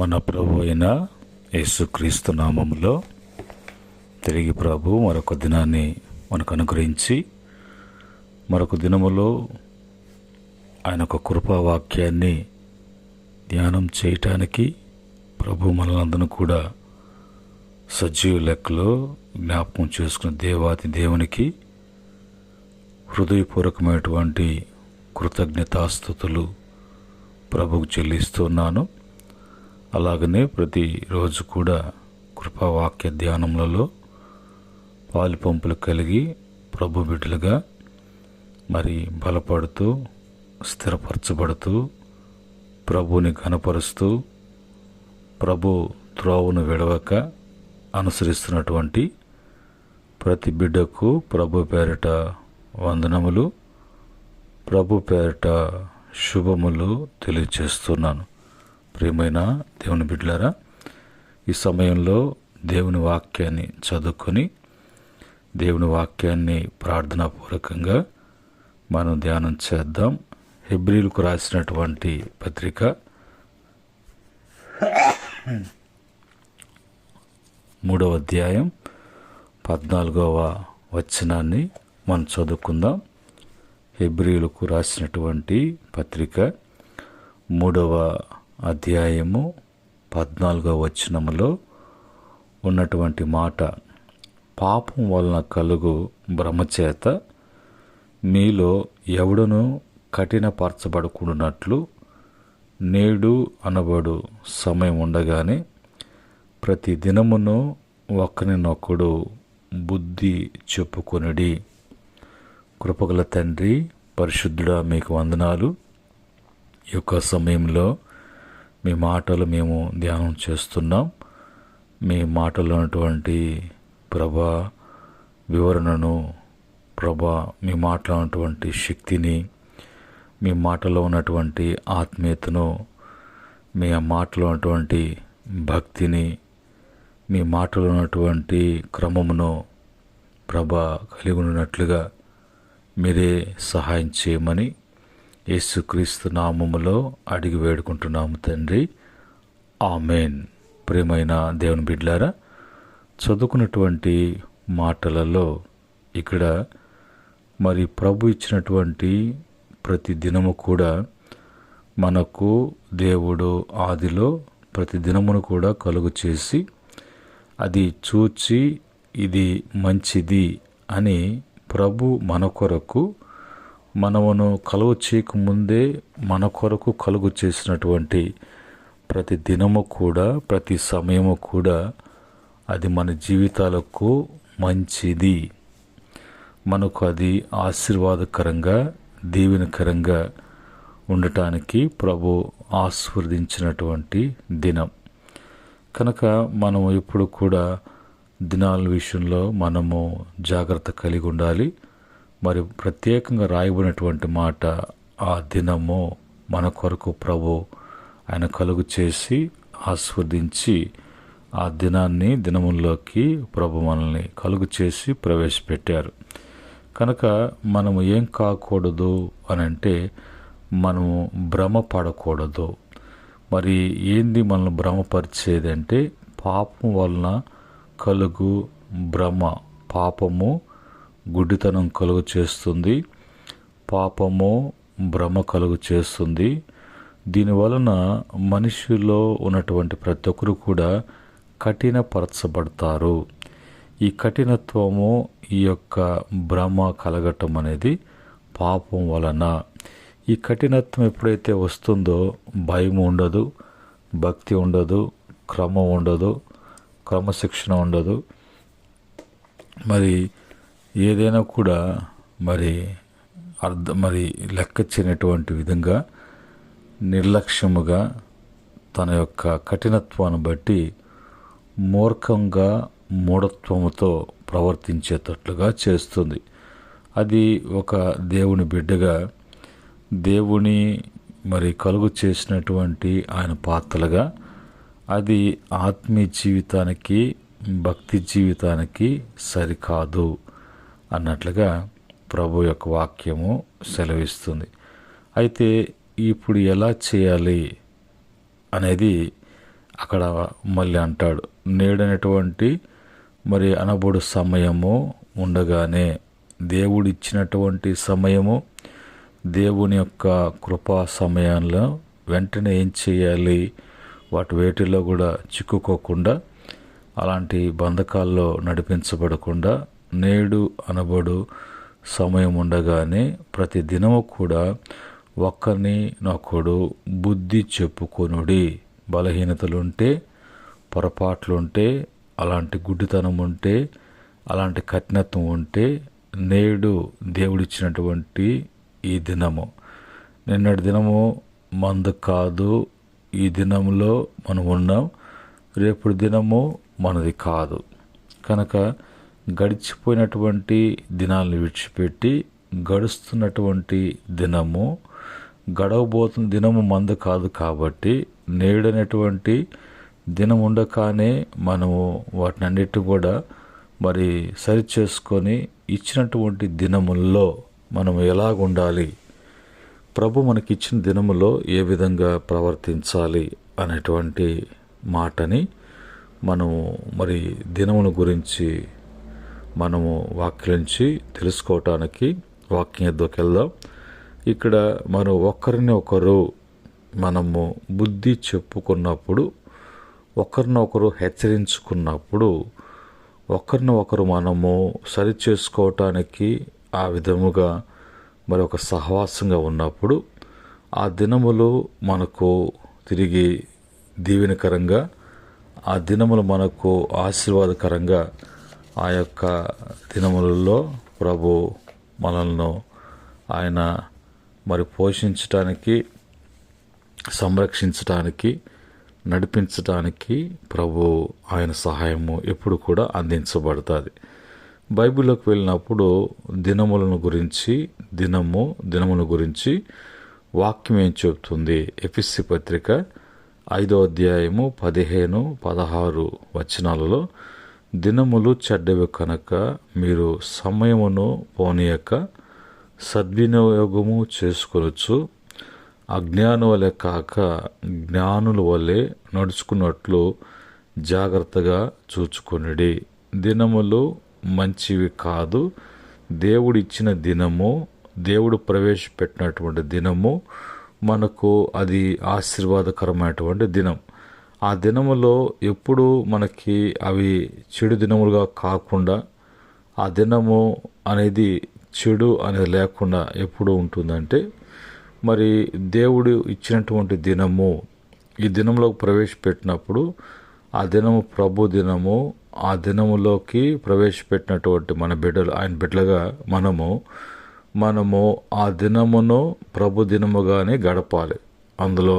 మన ప్రభు అయిన యేసుక్రీస్తు నామములో తిరిగి ప్రభు మరొక దినాన్ని మనకు అనుగ్రహించి మరొక దినములో ఆయన ఒక కృపావాక్యాన్ని ధ్యానం చేయటానికి ప్రభు మనలందరినీ కూడా సజీవ లెక్కలో జ్ఞాపకం చేసుకున్న దేవాది దేవునికి హృదయపూర్వకమైనటువంటి కృతజ్ఞతాస్తుతులు ప్రభుకు చెల్లిస్తున్నాను. అలాగనే ప్రతిరోజు కూడా కృపావాక్య ధ్యానములలో పాలుపంపులు కలిగి ప్రభు బిడ్డలుగా మరి బలపడుతూ స్థిరపరచబడుతూ ప్రభుని ఘనపరుస్తూ ప్రభు త్రోవను విడవక అనుసరిస్తున్నటువంటి ప్రతి బిడ్డకు ప్రభు పేరిట వందనములు, ప్రభు పేరిట శుభములు తెలియజేస్తున్నాను. ప్రియమైన దేవుని బిడ్డలారా, ఈ సమయంలో దేవుని వాక్యాన్ని చదువుకొని దేవుని వాక్యాన్ని ప్రార్థనాపూర్వకంగా మనం ధ్యానం చేద్దాం. హెబ్రీలకు రాసినటువంటి పత్రిక 3వ అధ్యాయం 14వ వచనాన్ని మనం చదువుకుందాం. హెబ్రీలకు రాసినటువంటి పత్రిక 3వ అధ్యాయము 14వ వచనములో ఉన్నటువంటి మాట, పాపం వలన కలుగు భ్రమచేత మీలో ఎవడును కఠినపరచబడకుండానట్లు నేడు అనబడు సమయం ఉండగానే ప్రతి దినమును ఒకరినొకడు బుద్ధి చెప్పుకొనుడి. కృపగల తండ్రి, పరిశుద్ధుడా, మీకు వందనాలు. ఈ యొక్క సమయంలో మీ మాటలు మేము ధ్యానం చేస్తున్నాం. మీ మాటలో ఉన్నటువంటి ప్రభా వివరణను, ప్రభా మీ మాటలో ఉన్నటువంటి శక్తిని, మీ మాటలో ఉన్నటువంటి ఆత్మీయతను, మీ మాటలో ఉన్నటువంటి భక్తిని, మీ మాటలో ఉన్నటువంటి క్రమమును ప్రభా కలిగి ఉన్నట్లుగా మీరే సహాయం చేయమని యేసుక్రీస్తు నామములో అడిగి వేడుకుంటున్నాము తండ్రి, ఆమెన్. ప్రియమైన దేవుని బిడ్డలారా, చదువుకున్నటువంటి మాటలలో ఇక్కడ మరి ప్రభు ఇచ్చినటువంటి ప్రతి దినము కూడా మనకు దేవుడు ఆదిలో ప్రతి దినమును కూడా కలుగు చేసి అది చూచి ఇది మంచిది అని ప్రభు మన కొరకు మనమును కలుగు చేయకముందే మన కొరకు కలుగు చేసినటువంటి ప్రతి దినము కూడా ప్రతి సమయము కూడా అది మన జీవితాలకు మంచిది, మనకు అది ఆశీర్వాదకరంగా దీవెనకరంగా ఉండటానికి ప్రభు ఆశీర్వదించినటువంటి దినం కనుక మనము ఇప్పుడు కూడా దినాల విషయంలో మనము జాగ్రత్త కలిగి ఉండాలి. మరి ప్రత్యేకంగా రాయబడినటువంటి మాట, ఆ దినము మన కొరకు ప్రభు ఆయన కలుగు చేసి ఆస్వాదించి ఆ దినముల్లోకి ప్రభు మనల్ని కలుగు చేసి ప్రవేశపెట్టారు. కనుక మనము ఏం కాకూడదు అని అంటే మనము భ్రమ పడకూడదు. మరి ఏంది మనల్ని భ్రమపరిచేదంటే పాపం వలన కలుగు భ్రమ. పాపము గుడ్డితనం కలుగు చేస్తుంది, పాపము భ్రమ కలుగు చేస్తుంది. దీనివలన మనిషిలో ఉన్నటువంటి ప్రతి ఒక్కరు కూడా కఠినపరచబడతారు. ఈ కఠినత్వము, ఈ యొక్క భ్రమ కలగటం అనేది పాపం వలన. ఈ కఠినత్వం ఎప్పుడైతే వస్తుందో భయం ఉండదు, భక్తి ఉండదు, క్రమం ఉండదు, క్రమశిక్షణ ఉండదు. మరి ఏదైనా కూడా మరి లెక్క చేయనటువంటి విధంగా నిర్లక్ష్యముగా తన యొక్క కఠినత్వాన్ని బట్టి మూర్ఖంగా మూఢత్వముతో ప్రవర్తించేటట్లుగా చేస్తుంది. అది ఒక దేవుని బిడ్డగా దేవుని మరి కలుగు చేసినటువంటి ఆయన పాత్రలుగా అది ఆత్మీయ జీవితానికి, భక్తి జీవితానికి సరికాదు అన్నట్లుగా ప్రభు యొక్క వాక్యము సెలవిస్తుంది. అయితే ఇప్పుడు ఎలా చేయాలి అనేది అక్కడ మళ్ళీ అంటాడు, నేడనేటువంటి మరి అనబడు సమయము ఉండగానే, దేవుడిచ్చినటువంటి సమయము, దేవుని యొక్క కృపా సమయంలో వెంటనే ఏం చేయాలి, వేటిలో కూడా చిక్కుకోకుండా, అలాంటి బంధకాల్లో నడిపించబడకుండా, నేడు అనబడు సమయం ఉండగానే ప్రతి దినము కూడా ఒకరినొకడు బుద్ధి చెప్పుకొనుడి. బలహీనతలుంటే, పొరపాట్లుంటే, అలాంటి గుడ్డితనం ఉంటే, అలాంటి కఠినత్వం ఉంటే, నేడు దేవుడిచ్చినటువంటి ఈ దినము, నిన్నటి దినము మందు కాదు, ఈ దినంలో మనం ఉన్నాం, రేపటి దినము మనది కాదు. కనుక గడిచిపోయినటువంటి దినాలను విడిచిపెట్టి గడుస్తున్నటువంటి దినము, గడవబోతున్న దినము మందు కాదు కాబట్టి, నేడనేటువంటి దినం ఉండగానే మనము వాటినన్నిటి కూడా మరి సరి చేసుకొని ఇచ్చినటువంటి దినముల్లో మనం ఎలాగుండాలి, ప్రభు మనకిచ్చిన దినములో ఏ విధంగా ప్రవర్తించాలి అనేటువంటి మాటని మనము మరి దినముల గురించి మనము వాక్యం నుంచి తెలుసుకోవటానికి వాక్యం ఎద్దోకి వెళ్దాం. ఇక్కడ మనం ఒకరినొకరు మనము బుద్ధి చెప్పుకున్నప్పుడు, ఒకరినొకరు హెచ్చరించుకున్నప్పుడు, ఒకరినొకరు మనము సరి చేసుకోవటానికి ఆ విధముగా మరి ఒక సహవాసంగా ఉన్నప్పుడు, ఆ దినములు మనకు తిరిగి దీవెనకరంగా, ఆ దినములు మనకు ఆశీర్వాదకరంగా, ఆ యొక్క దినములలో ప్రభు మనల్ని ఆయన మరి పోషించటానికి, సంరక్షించటానికి, నడిపించటానికి ప్రభు ఆయన సహాయము ఎప్పుడు కూడా అందించబడుతుంది. బైబిల్లోకి వెళ్ళినప్పుడు దినములను గురించి, దినముల గురించి వాక్యం ఏం చెబుతుంది? ఎఫెసీ పత్రిక 5వ అధ్యాయము 15, 16 వచనాలలో, దినములు చెడ్డవి కనుక మీరు సమయమును పోనీయక సద్వినియోగము చేసుకొనొచ్చు, అజ్ఞానం వలె కాక జ్ఞానుల వలె నడుచుకున్నట్లు జాగ్రత్తగా చూచుకొనుడి. దినములు మంచివి కాదు, దేవుడిచ్చిన దినము, దేవుడు ప్రవేశపెట్టినటువంటి దినము మనకు అది ఆశీర్వాదకరమైనటువంటి దినం. ఆ దినములో ఎప్పుడు మనకి అవి చెడు దినములుగా కాకుండా, ఆ దినము అనేది చెడు అనేది లేకుండా ఎప్పుడు ఉంటుందంటే, మరి దేవుడు ఇచ్చినటువంటి దినము, ఈ దినంలోకి ప్రవేశపెట్టినప్పుడు, ఆ దినము ప్రభు దినము, ఆ దినములోకి ప్రవేశపెట్టినటువంటి మన బిడ్డలు, ఆయన బిడ్డలుగా మనము ఆ దినమును ప్రభు దినముగానే గడపాలి. అందులో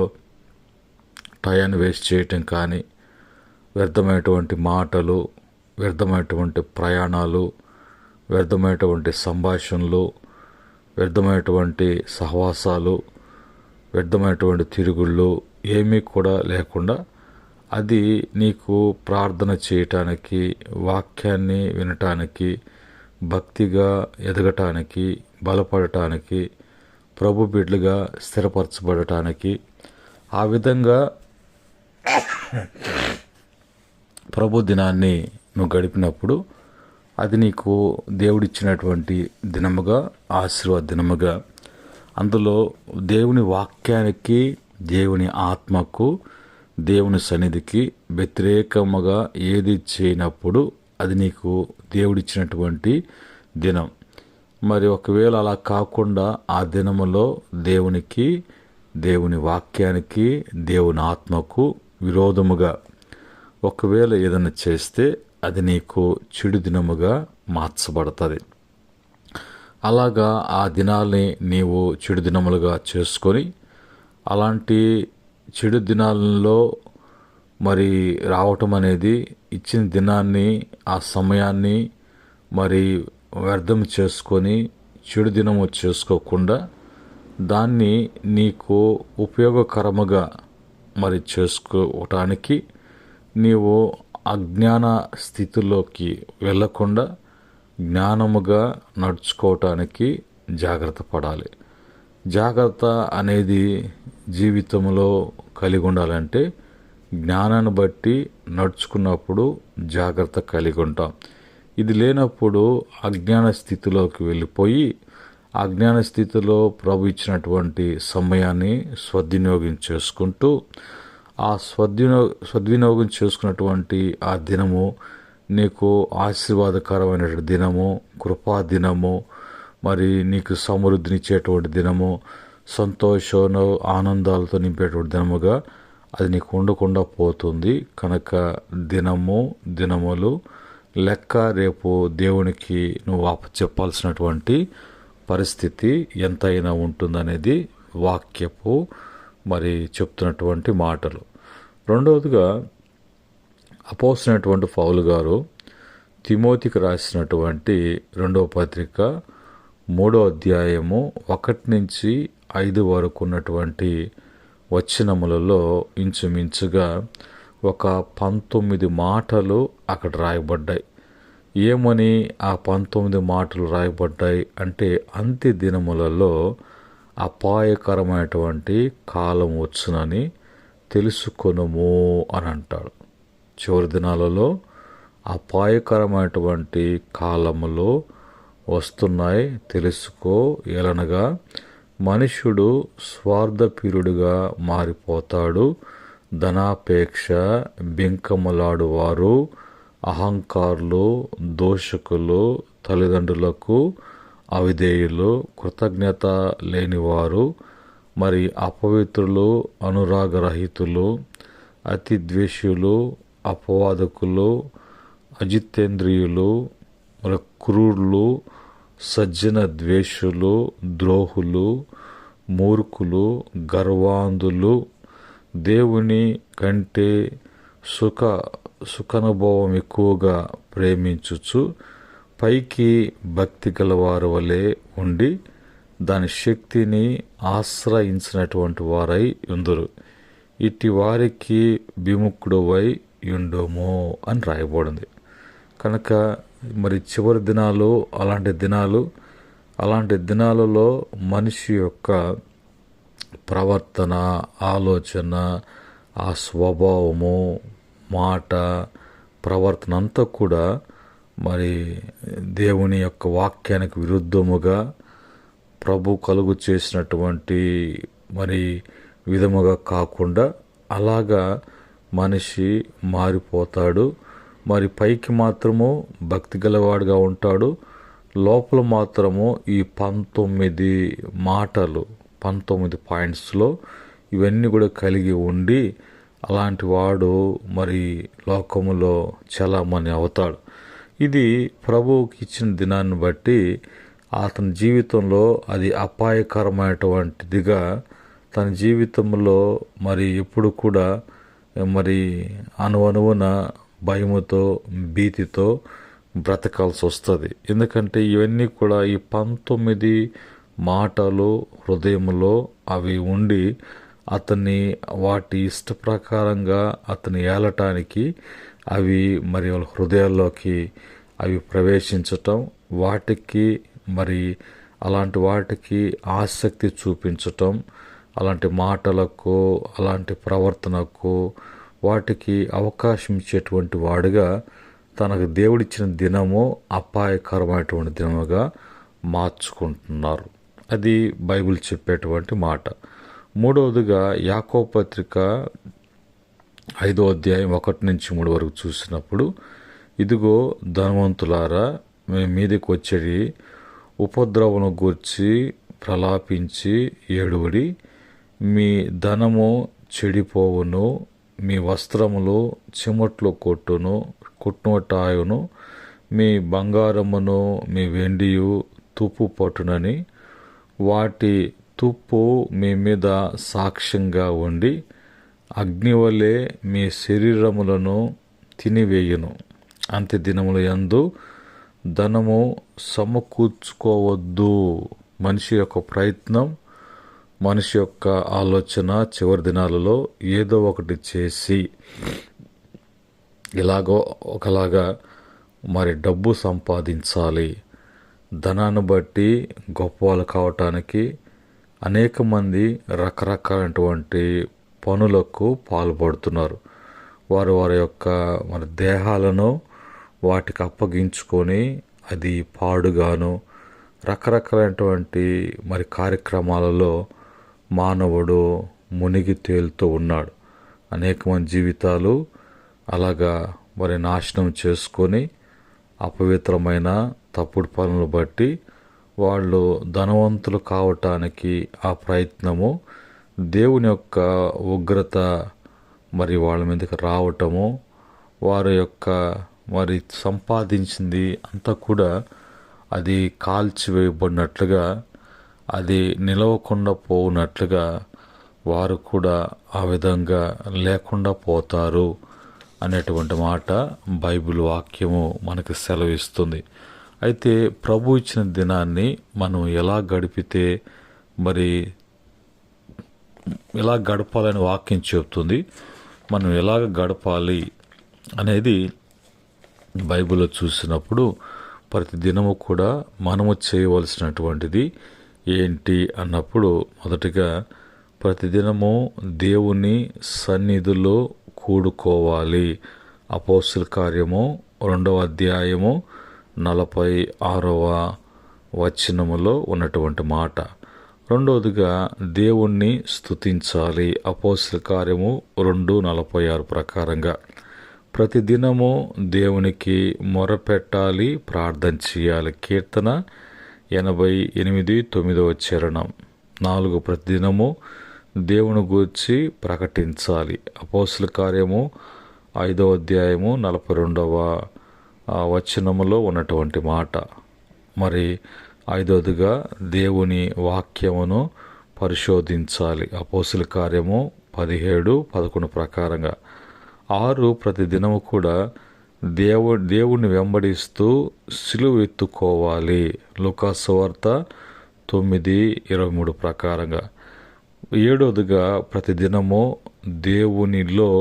టయాన్ని వేస్ట్ చేయటం కానీ, వ్యర్థమైనటువంటి మాటలు, వ్యర్థమైనటువంటి ప్రయాణాలు, వ్యర్థమైనటువంటి సంభాషణలు, వ్యర్థమైనటువంటి సహవాసాలు, వ్యర్థమైనటువంటి తిరుగుళ్ళు ఏమీ కూడా లేకుండా, అది నీకు ప్రార్థన చేయటానికి, వాక్యాన్ని వినటానికి, భక్తిగా ఎదగటానికి, బలపడటానికి, ప్రభు బిడ్డలుగా స్థిరపరచబడటానికి, ఆ విధంగా ప్రభు దినాన్ని నువ్వు గడిపినప్పుడు అది నీకు దేవుడిచ్చినటువంటి దినముగా, ఆశీర్వాద దినముగా, అందులో దేవుని వాక్యానికి, దేవుని ఆత్మకు, దేవుని సన్నిధికి వ్యతిరేకముగా ఏది చేయనప్పుడు అది నీకు దేవుడిచ్చినటువంటి దినం. మరి ఒకవేళ అలా కాకుండా ఆ దినములో దేవునికి, దేవుని వాక్యానికి, దేవుని ఆత్మకు విరోధముగా ఒకవేళ ఏదైనా చేస్తే అది నీకు చెడు దినముగా మార్చబడుతుంది. అలాగా ఆ దినాల్ని నీవు చెడు దినములుగా చేసుకొని, అలాంటి చెడు దినాలలో మరి రావటం అనేది, ఇచ్చిన దినాన్ని, ఆ సమయాన్ని మరి వ్యర్థం చేసుకొని చెడు దినము చేసుకోకుండా, దాన్ని నీకు ఉపయోగకరముగా మరి చేసుకోవటానికి నీవు అజ్ఞాన స్థితిలోకి వెళ్ళకుండా జ్ఞానముగా నడుచుకోవటానికి జాగ్రత్త పడాలి. జాగ్రత్త అనేది జీవితంలో కలిగి ఉండాలంటే జ్ఞానాన్ని బట్టి నడుచుకున్నప్పుడు జాగ్రత్త కలిగి ఉంటాం. ఇది లేనప్పుడు అజ్ఞాన స్థితిలోకి వెళ్ళిపోయి అజ్ఞాన స్థితిలో ప్రభు ఇచ్చినటువంటి సమయాన్ని సద్వినియోగం చేసుకుంటూ ఆ సద్వినియోగం చేసుకున్నటువంటి ఆ దినము నీకు ఆశీర్వాదకరమైన దినము, కృపా దినము, మరి నీకు సమృద్ధినిచ్చేటువంటి దినము, సంతోషం ఆనందాలతో నింపేటువంటి దినముగా అది నీకు ఉండకుండా పోతుంది. కనుక దినములు లెక్క రేపు దేవునికి నువ్వు అప్పచెప్పాల్సినటువంటి పరిస్థితి ఎంతైనా ఉంటుందనేది వాక్యపు మరి చెప్తున్నటువంటి మాటలు. రెండవదిగా అపోస్తలుడైనటువంటి పౌలు గారు తిమోతికి రాసినటువంటి 2వ పత్రిక 3వ అధ్యాయము 1 నుంచి 5 వరకు ఉన్నటువంటి వచనములలో ఇంచుమించుగా ఒక 19 మాటలు అక్కడ రాయబడ్డాయి. ఏమని ఆ 19 మాటలు రాయబడ్డాయి అంటే, అంత్య దినములలో అపాయకరమైనటువంటి కాలం వచ్చునని తెలుసుకొనుము అని అంటాడు. చివరి దినాలలో అపాయకరమైనటువంటి కాలములు వస్తున్నాయి తెలుసుకో. ఎలనగా మనుష్యుడు స్వార్థపరుడుగా మారిపోతాడు, ధనాపేక్ష, బింకములాడువారు, అహంకారులు, దోషకులు, తల్లిదండ్రులకు అవిధేయులు, కృతజ్ఞత లేనివారు, మరి అపవిత్రులు, అనురాగరహితులు, అతి ద్వేషులు, అపవాదకులు, అజితేంద్రియులు, మరి క్రూరులు, సజ్జన ద్వేషులు, ద్రోహులు, మూర్ఖులు, గర్వాంధులు, దేవుని కంటే సుఖానుభవం ఎక్కువగా ప్రేమించుచు పైకి భక్తి గలవారి వలె ఉండి దాని శక్తిని ఆశ్రయించినటువంటి వారై ఉందురు. ఇట్టి వారికి విముక్తుడవై ఉండుము అని రాయబడింది. కనుక మరి చివరి దినాలు అలాంటి దినాలలో మనిషి యొక్క ప్రవర్తన, ఆలోచన, ఆ స్వభావము, మాట, ప్రవర్తన అంతా కూడా మరి దేవుని యొక్క వాక్యానికి విరుద్ధముగా ప్రభు కలుగు చేసినటువంటి మరి విధముగా కాకుండా అలాగా మనిషి మారిపోతాడు. మరి పైకి మాత్రము భక్తి గలవాడుగా ఉంటాడు, లోపల మాత్రము ఈ 19 మాటలు 19 పాయింట్స్లో ఇవన్నీ కూడా కలిగి ఉండి అలాంటి వాడు మరి లోకములో చలామణి అవుతాడు. ఇది ప్రభువుకి ఇచ్చిన దినాన్ని బట్టి అతని జీవితంలో అది అపాయకరమైనటువంటిదిగా తన జీవితంలో మరి ఎప్పుడు కూడా మరి అనువనువున భయముతో, భీతితో బ్రతకాల్సి వస్తుంది. ఎందుకంటే ఇవన్నీ కూడా ఈ 19 మాటలు హృదయంలో అవి ఉండి అతన్ని వాటి ఇష్ట ప్రకారంగా అతన్ని ఏలటానికి అవి మరి వాళ్ళ హృదయాల్లోకి అవి ప్రవేశించటం, వాటికి మరి అలాంటి వాటికి ఆసక్తి చూపించటం, అలాంటి మాటలకు, అలాంటి ప్రవర్తనకు వాటికి అవకాశం ఇచ్చేటువంటి వాడుగా తనకు దేవుడిచ్చిన దినము అపాయకరమైనటువంటి దినముగా మార్చుకుంటున్నారు. అది బైబిల్ చెప్పేటువంటి మాట. మూడవదిగా యాకోబు పత్రిక 5వ అధ్యాయం 1 నుంచి 3 వరకు చూసినప్పుడు, ఇదిగో ధనవంతులారా, మీ మీదకి వచ్చేది ఉపద్రవను గూర్చి ప్రలాపించి ఏడువడి, మీ ధనము చెడిపోవును, మీ వస్త్రములు చెమట్లు కొట్టునటాయును, మీ బంగారమును మీ వెండియు తుప్పు పట్టునని వాటి తుప్పు మీ మీద సాక్ష్యంగా ఉండి అగ్నివలే మీ శరీరములను తినివేయును. అంత్య దినముల యందు ధనము సమకూర్చుకోవద్దు. మనిషి యొక్క ప్రయత్నం, మనిషి యొక్క ఆలోచన చివరి దినాలలో ఏదో ఒకటి చేసి ఒకలాగా మరి డబ్బు సంపాదించాలి. ధనాన్ని బట్టి గొప్పవాళ్ళు కావటానికి అనేక మంది రకరకాలైనటువంటి పనులకు పాల్పడుతున్నారు. వారు వారి యొక్క మరి దేహాలను వాటికి అప్పగించుకొని అది పాడుగాను రకరకాలైనటువంటి మరి కార్యక్రమాలలో మానవుడు మునిగి తేలుతూ ఉన్నాడు. అనేక మంది జీవితాలు అలాగా మరి నాశనం చేసుకొని అపవిత్రమైన తప్పుడు పనులు బట్టి వాళ్ళు ధనవంతులు కావటానికి ఆ ప్రయత్నము, దేవుని యొక్క ఉగ్రత మరి వాళ్ళ మీదకి రావటము, వారి యొక్క మరి సంపాదించింది అంతా కూడా అది కాల్చివేయబడినట్లుగా, అది నిలవకుండా పోనట్లుగా వారు కూడా ఆ విధంగా లేకుండా పోతారు అనేటువంటి మాట బైబిల్ వాక్యము మనకి సెలవిస్తుంది. అయితే ప్రభు ఇచ్చిన దినాన్ని మనం ఎలా గడిపితే మరి ఎలా గడపాలని వాక్యం చెప్తుంది. మనం ఎలాగ గడపాలి అనేది బైబిల్లో చూసినప్పుడు ప్రతి దినము కూడా మనము చేయవలసినటువంటిది ఏంటి అన్నప్పుడు, మొదటిగా ప్రతిదినము దేవుని సన్నిధిలో కూడుకోవాలి. అపోస్తల కార్యము 2వ అధ్యాయము 46వ వచనములో ఉన్నటువంటి మాట. రెండవదిగా దేవుణ్ణి స్తుతించాలి. అపోస్తల కార్యము 2:46 ప్రకారంగా ప్రతిదినము దేవునికి మొరపెట్టాలి, ప్రార్థన చేయాలి. కీర్తన 88:9 చరణం. 4 ప్రతిదినము దేవుని గూర్చి ప్రకటించాలి. అపోస్తల కార్యము 5వ అధ్యాయము 42వ వచనములో ఉన్నటువంటి మాట. మరి 5వదిగా దేవుని వాక్యమును పరిశోధించాలి. అపోస్తల కార్యము 17:11 ప్రకారంగా. 6 ప్రతిదినము కూడా దేవుణ్ణి వెంబడిస్తూ సిలువ ఎత్తుకోవాలి. లూకా సువార్త 9:23 ప్రకారంగా. 7వదిగా ప్రతిదినము దేవునిలో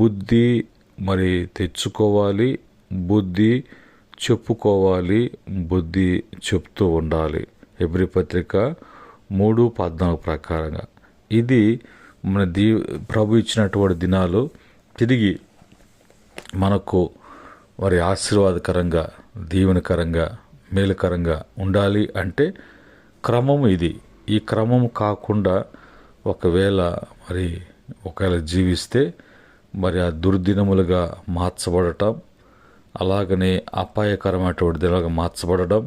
బుద్ధి మరి తెచ్చుకోవాలి, బుద్ధి చెప్పుకోవాలి, బుద్ధి చెప్తూ ఉండాలి. హెబ్రీ పత్రిక 3:14 ప్రకారంగా. ఇది మన ప్రభు ఇచ్చినటువంటి దినాలు తిరిగి మనకు మరి ఆశీర్వాదకరంగా, దీవెనకరంగా, మేలుకరంగా ఉండాలి అంటే క్రమం ఇది. ఈ క్రమం కాకుండా ఒకవేళ జీవిస్తే మరి ఆ దుర్దినములుగా మార్చబడటం, అలాగనే అపాయకరమైనటువంటి దినాలుగా మార్చబడడం,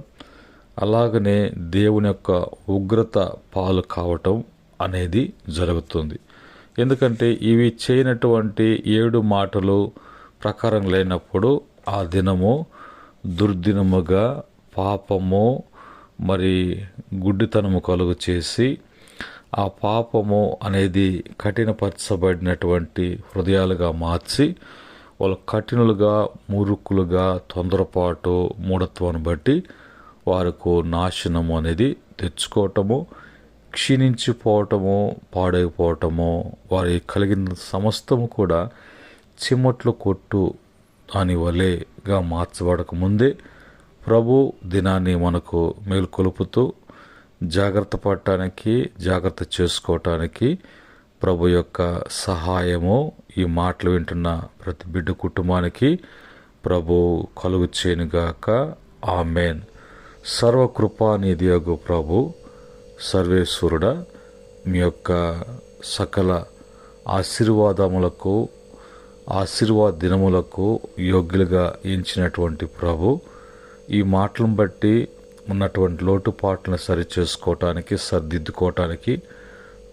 అలాగనే దేవుని యొక్క ఉగ్రత పాలు కావటం అనేది జరుగుతుంది. ఎందుకంటే ఇవి చేయనటువంటి 7 మాటలు ప్రకారం లేనప్పుడు ఆ దినము దుర్దినముగా, పాపము మరి గుడ్డితనము కలుగు చేసి, ఆ పాపము అనేది కఠినపరచబడినటువంటి హృదయాలుగా మార్చి వాళ్ళు కఠినులుగా, మూర్ఖులుగా, తొందరపాటు, మూఢత్వాన్ని బట్టి వారికి నాశనము అనేది తెచ్చుకోవటము, క్షీణించిపోవటము, పాడైపోవటము, వారి కలిగిన సమస్తము కూడా చిమ్మట్లు కొట్టు దాని వలెగా మార్చబడక ముందే ప్రభు దినాన్ని మనకు మేలుకొలుపుతూ జాగ్రత్త పడటానికి, జాగ్రత్త చేసుకోవటానికి ప్రభు యొక్క సహాయము ఈ మాటలు వింటున్న ప్రతి బిడ్డ కుటుంబానికి ప్రభు కలుగు చేయనుగాక. ఆమేన్. సర్వకృపానిధియగు ప్రభు సర్వేశ్వరుడ, మీ యొక్క సకల ఆశీర్వాదములకు, ఆశీర్వాద దినములకు యోగ్యులుగా ఎంచినటువంటి ప్రభు, ఈ మాటలను బట్టి ఉన్నటువంటి లోటుపాట్లను సరిచేసుకోవటానికి, సరిదిద్దుకోవటానికి,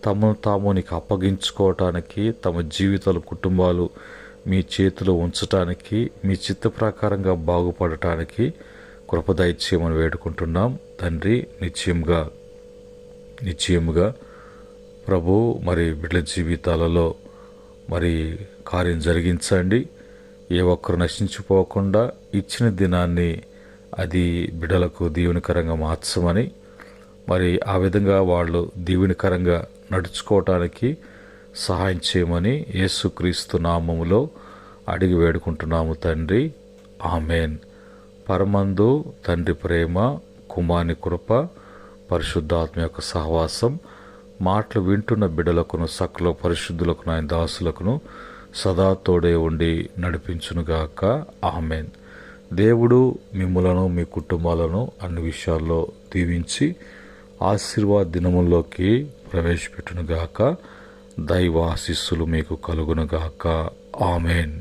తమను తాము నీకు అప్పగించుకోవటానికి, తమ జీవితాలు, కుటుంబాలు మీ చేతిలో ఉంచటానికి, మీ చిత్త ప్రకారంగా బాగుపడటానికి కృప దయచేయమని వేడుకుంటున్నాం తండ్రి. నిశ్చయముగా ప్రభు మరి బిడ్డల జీవితాలలో మరి కార్యం జరిగించండి. ఏ ఒక్కరు నశించిపోకుండా ఇచ్చిన దినాన్ని అది బిడ్డలకు దీవెనకరంగా మార్చమని, మరి ఆ విధంగా వాళ్ళు దీవెనకరంగా నడుచుకోవటానికి సహాయం చేయమని యేసుక్రీస్తు నామములో అడిగి వేడుకుంటున్నాము తండ్రి. ఆమేన్. పరమందు తండ్రి ప్రేమ, కుమారుని కృప, పరిశుద్ధాత్మ యొక్క సహవాసం మాటలు వింటున్న బిడ్డలకును, సకల పరిశుద్ధులకును, ఆయన దాసులకును సదా తోడే ఉండి నడిపించునుగాక. ఆమెన్. దేవుడు మిమ్ములను మీ కుటుంబాలను అన్ని విషయాల్లో దీవించి ఆశీర్వాద దినముల్లోకి ప్రవేశపెట్టునుగాక. దైవ ఆశీస్సులు మీకు కలుగునుగాక. ఆమెన్.